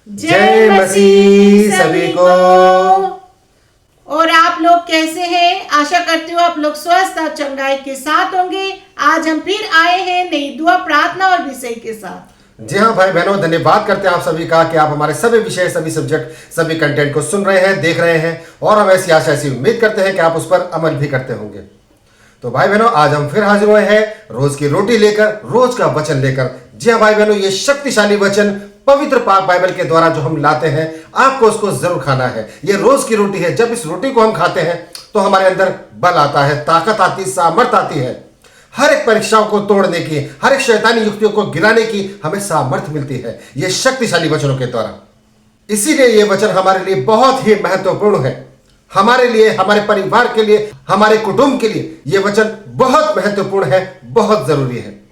जय मसीह सभी को। और आप लोग कैसे हैं? आशा करती हूँ आप लोग स्वस्थ और चंगाई के साथ होंगे। आज हम फिर आए हैं नई दुआ, प्रार्थना और विषय के साथ। जी हाँ भाई बहनों, धन्यवाद करते हैं आप सभी का कि आप हमारे सभी विषय, सभी सब्जेक्ट, सभी कंटेंट को सुन रहे हैं, देख रहे हैं और हम ऐसी आशा, ऐसी उम्मीद करते हैं कि आप उस पर अमल भी करते होंगे। तो भाई बहनों, आज हम फिर हाजिर हुए हैं रोज की रोटी लेकर, रोज का वचन लेकर। जी हाँ भाई बहनों, ये शक्तिशाली वचन पवित्र पाक बाइबल के द्वारा जो हम लाते हैं, आपको उसको जरूर खाना है। ये रोज की रोटी है। जब इस रोटी को हम खाते हैं तो हमारे अंदर बल आता है, ताकत आती है, सामर्थ आती है। हर एक परीक्षाओं को तोड़ने की, हर एक शैतानी युक्तियों को गिराने की हमें सामर्थ मिलती है ये शक्तिशाली वचनों के द्वारा। इसीलिए ये वचन हमारे लिए बहुत ही महत्वपूर्ण है। हमारे लिए, हमारे परिवार के लिए, हमारे कुटुंब के लिए ये वचन बहुत महत्वपूर्ण है, बहुत जरूरी है।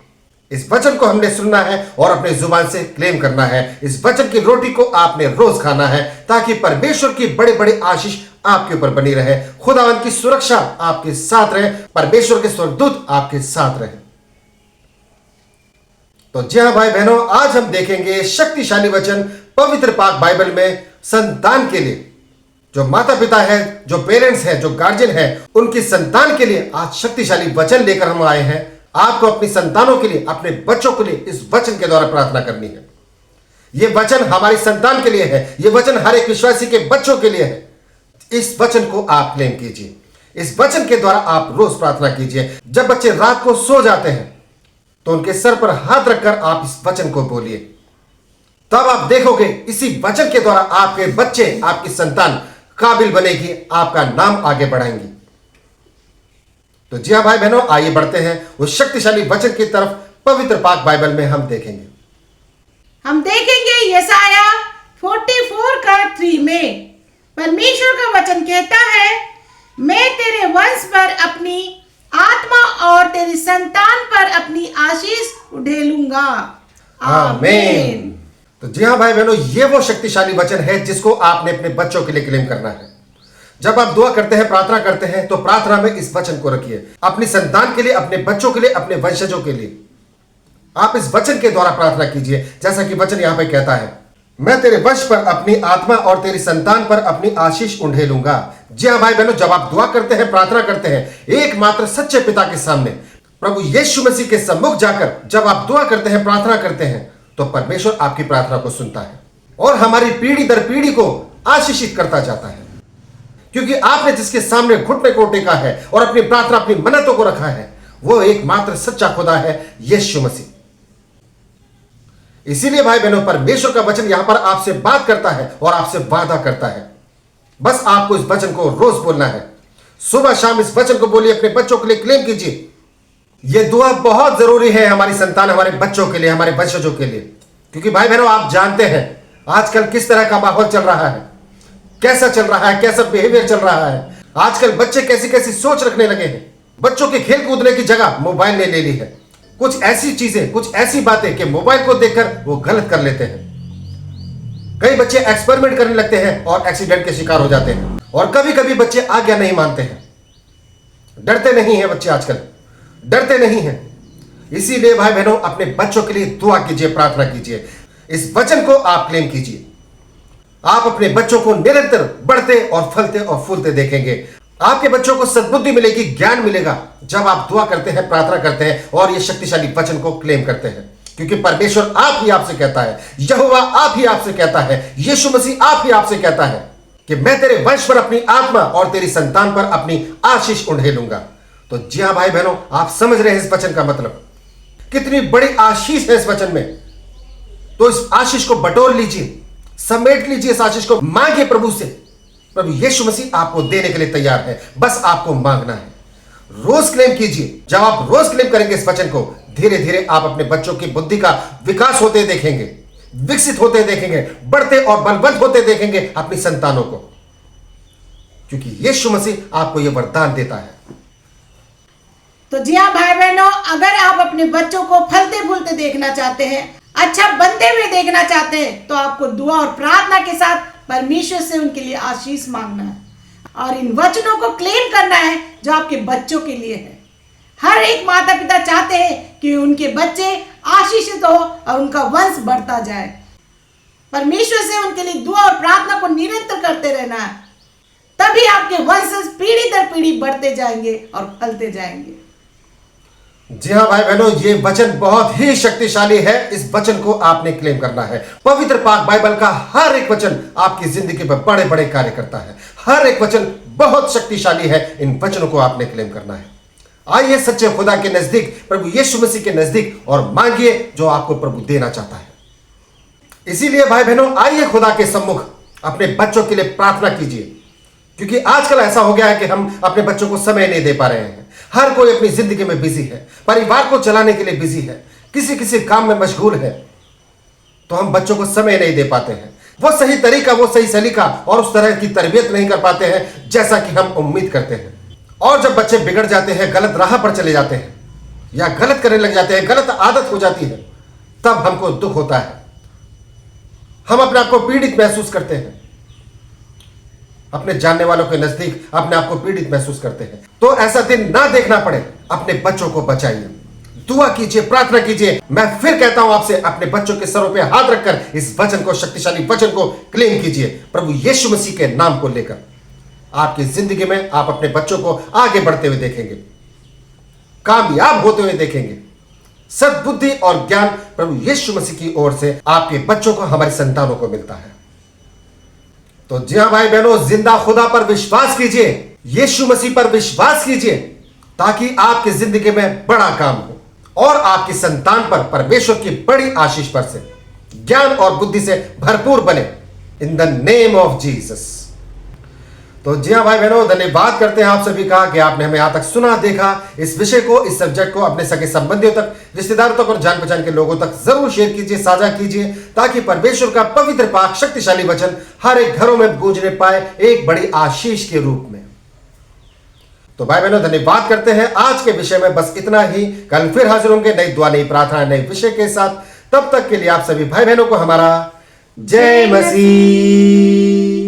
इस वचन को हमने सुनना है और अपने जुबान से क्लेम करना है। इस वचन की रोटी को आपने रोज खाना है ताकि परमेश्वर की बड़े बड़े आशीष आपके ऊपर बनी रहे, खुदावंद की सुरक्षा आपके साथ रहे, परमेश्वर के स्वर्गदूत आपके साथ रहे। तो जी हाँ भाई बहनों, आज हम देखेंगे शक्तिशाली वचन पवित्र पाक बाइबल में संतान के लिए। जो माता पिता है, जो पेरेंट्स हैं, जो गार्जियन हैं, उनकी संतान के लिए आज शक्तिशाली वचन लेकर हम आए हैं। आपको अपनी संतानों के लिए, अपने बच्चों के लिए इस वचन के द्वारा प्रार्थना करनी है। यह वचन हमारी संतान के लिए है। यह वचन हर एक विश्वासी के बच्चों के लिए है। इस वचन को आप क्लेम कीजिए। इस वचन के द्वारा आप रोज प्रार्थना कीजिए। जब बच्चे रात को सो जाते हैं तो उनके सर पर हाथ रखकर आप इस वचन को बोलिए। तब आप देखोगे इसी वचन के द्वारा आपके बच्चे, आपकी संतान काबिल बनेगी, आपका नाम आगे बढ़ाएंगी। तो जी हाँ भाई बहनों, आइए बढ़ते हैं उस शक्तिशाली वचन की तरफ। पवित्र पाक बाइबल में हम देखेंगे यशाया 44:3 में परमेश्वर का वचन कहता है, मैं तेरे वंश पर अपनी आत्मा और तेरी संतान पर अपनी आशीष उड़ेलूंगा। आमीन। तो जी हाँ भाई बहनों, ये वो शक्तिशाली वचन है जिसको आपने अपने बच्चों के लिए क्लेम करना है। जब आप दुआ करते हैं, प्रार्थना करते हैं, तो प्रार्थना में इस वचन को रखिए। अपनी संतान के लिए, अपने बच्चों के लिए, अपने वंशजों के लिए आप इस वचन के द्वारा प्रार्थना कीजिए। जैसा कि वचन यहां पे कहता है, मैं तेरे वंश पर अपनी आत्मा और तेरी संतान पर अपनी आशीष उंडेलूंगा। जी हाँ भाई बहनों, जब आप दुआ करते हैं, प्रार्थना करते हैं, एकमात्र सच्चे पिता के सामने, प्रभु यीशु मसीह के सम्मुख जाकर जब आप दुआ करते हैं, प्रार्थना करते हैं, तो परमेश्वर आपकी प्रार्थना को सुनता है और हमारी पीढ़ी दर पीढ़ी को आशीषित करता जाता है। क्योंकि आपने जिसके सामने घुटने को टेका है और अपनी प्रार्थना, अपनी मन्नतों को रखा है, वो एकमात्र सच्चा खुदा है, यीशु मसीह। इसीलिए भाई बहनों, परमेश्वर का वचन यहां पर आपसे बात करता है और आपसे वादा करता है। बस आपको इस वचन को रोज बोलना है। सुबह शाम इस वचन को बोलिए, अपने बच्चों के लिए क्लेम कीजिए। यह दुआ बहुत जरूरी है हमारी संतान, हमारे बच्चों के लिए, हमारे वंशजों के लिए। क्योंकि भाई बहनों, आप जानते हैं आजकल किस तरह का माहौल चल रहा है, कैसा चल रहा है, कैसा बिहेवियर चल रहा है। आजकल बच्चे कैसी कैसी सोच रखने लगे हैं। बच्चों के खेल कूदने की जगह मोबाइल ने ले ली है। कुछ ऐसी चीजें, कुछ ऐसी बातें कि मोबाइल को देखकर वो गलत कर लेते हैं। कई बच्चे एक्सपेरिमेंट करने लगते हैं और एक्सीडेंट के शिकार हो जाते हैं। और कभी कभी बच्चे आज्ञा नहीं मानते हैं। डरते नहीं हैं बच्चे, आजकल डरते नहीं हैं। इसीलिए भाई बहनों, अपने बच्चों के लिए दुआ कीजिए, प्रार्थना कीजिए। इस वचन को आप क्लेम कीजिए। आप अपने बच्चों को निरंतर बढ़ते और फलते और फूलते देखेंगे। आपके बच्चों को सद्बुद्धि मिलेगी, ज्ञान मिलेगा जब आप दुआ करते हैं, प्रार्थना करते हैं और ये शक्तिशाली वचन को क्लेम करते हैं। क्योंकि परमेश्वर आप ही आपसे कहता है, यहोवा आप ही आपसे कहता है, यीशु मसीह आप ही आपसे कहता है कि मैं तेरे वंश पर अपनी आत्मा और तेरी संतान पर अपनी आशीष उंडेलूंगा। तो जी हाँ भाई बहनों, आप समझ रहे हैं इस वचन का मतलब, कितनी बड़ी आशीष है इस वचन में। तो इस आशीष को बटोर लीजिए, समेट लीजिए, इस आशीष को मांगिए प्रभु से। प्रभु यीशु मसीह आपको देने के लिए तैयार है, बस आपको मांगना है। रोज क्लेम कीजिए। जब आप रोज क्लेम करेंगे इस वचन को, धीरे धीरे आप अपने बच्चों की बुद्धि का विकास होते देखेंगे, विकसित होते देखेंगे, बढ़ते और बलवंत होते देखेंगे अपनी संतानों को। क्योंकि यीशु मसीह आपको यह वरदान देता है। तो जी हाँ भाई बहनों, अगर आप अपने बच्चों को फलते फूलते देखना चाहते हैं, अच्छा बनते हुए देखना चाहते हैं, तो आपको दुआ और प्रार्थना के साथ परमेश्वर से उनके लिए आशीष मांगना है और इन वचनों को क्लेम करना है जो आपके बच्चों के लिए है। हर एक माता पिता चाहते हैं कि उनके बच्चे आशीषित हो और उनका वंश बढ़ता जाए। परमेश्वर से उनके लिए दुआ और प्रार्थना को निरंतर करते रहना है। तभी आपके वंशज पीढ़ी दर पीढ़ी बढ़ते जाएंगे और फलते जाएंगे। जी हाँ भाई बहनों, ये वचन बहुत ही शक्तिशाली है। इस वचन को आपने क्लेम करना है। पवित्र पाक बाइबल का हर एक वचन आपकी जिंदगी पर बड़े बड़े कार्य करता है। हर एक वचन बहुत शक्तिशाली है। इन वचनों को आपने क्लेम करना है। आइए सच्चे खुदा के नजदीक, प्रभु यीशु मसीह के नजदीक, और मांगिए जो आपको प्रभु देना चाहता है। इसीलिए भाई बहनों, आइए खुदा के सम्मुख अपने बच्चों के लिए प्रार्थना कीजिए, क्योंकि आजकल ऐसा हो गया है कि हम अपने बच्चों को समय नहीं दे पा रहे हैं। हर कोई अपनी जिंदगी में बिजी है, परिवार को चलाने के लिए बिजी है, किसी किसी काम में मशगूल है, तो हम बच्चों को समय नहीं दे पाते हैं। वो सही तरीका, वो सही सलीका और उस तरह की तरबियत नहीं कर पाते हैं जैसा कि हम उम्मीद करते हैं। और जब बच्चे बिगड़ जाते हैं, गलत राह पर चले जाते हैं या गलत करने लग जाते हैं, गलत आदत हो जाती है, तब हमको दुख होता है। हम अपने आप को पीड़ित महसूस करते हैं। अपने जानने वालों के नजदीक अपने आप को पीड़ित महसूस करते हैं। तो ऐसा दिन ना देखना पड़े, अपने बच्चों को बचाइए, दुआ कीजिए, प्रार्थना कीजिए। मैं फिर कहता हूं आपसे, अपने बच्चों के सरों पे हाथ रखकर इस वचन को, शक्तिशाली वचन को क्लेम कीजिए। प्रभु यीशु मसीह के नाम को लेकर आपकी जिंदगी में आप अपने बच्चों को आगे बढ़ते हुए देखेंगे, कामयाब होते हुए देखेंगे। सद्बुद्धि और ज्ञान प्रभु यीशु मसीह की ओर से आपके बच्चों को, हमारी संतानों को मिलता है। तो जी हाँ भाई बहनों, जिंदा खुदा पर विश्वास कीजिए, यीशु मसीह पर विश्वास कीजिए, ताकि आपकी जिंदगी में बड़ा काम हो और आपकी संतान पर परमेश्वर की बड़ी आशीष बरसे, ज्ञान और बुद्धि से भरपूर बने, in the name of Jesus. तो जी हाँ भाई बहनों, धन्यवाद करते हैं आप सभी का कि आपने हमें यहां तक सुना, देखा। इस विषय को, इस सब्जेक्ट को अपने सगे संबंधियों तक, रिश्तेदारों तक और जान पहचान के लोगों तक जरूर शेयर कीजिए, साझा कीजिए, ताकि परमेश्वर का पवित्र पाक शक्तिशाली वचन हर एक घरों में गूंजने पाए, एक बड़ी आशीष के रूप में। तो भाई बहनों, धन्यवाद करते हैं। आज के विषय में बस इतना ही। कल फिर हाजिर होंगे नई दुआ, नई प्रार्थना, नए विषय के साथ। तब तक के लिए आप सभी भाई बहनों को हमारा जय मसीह।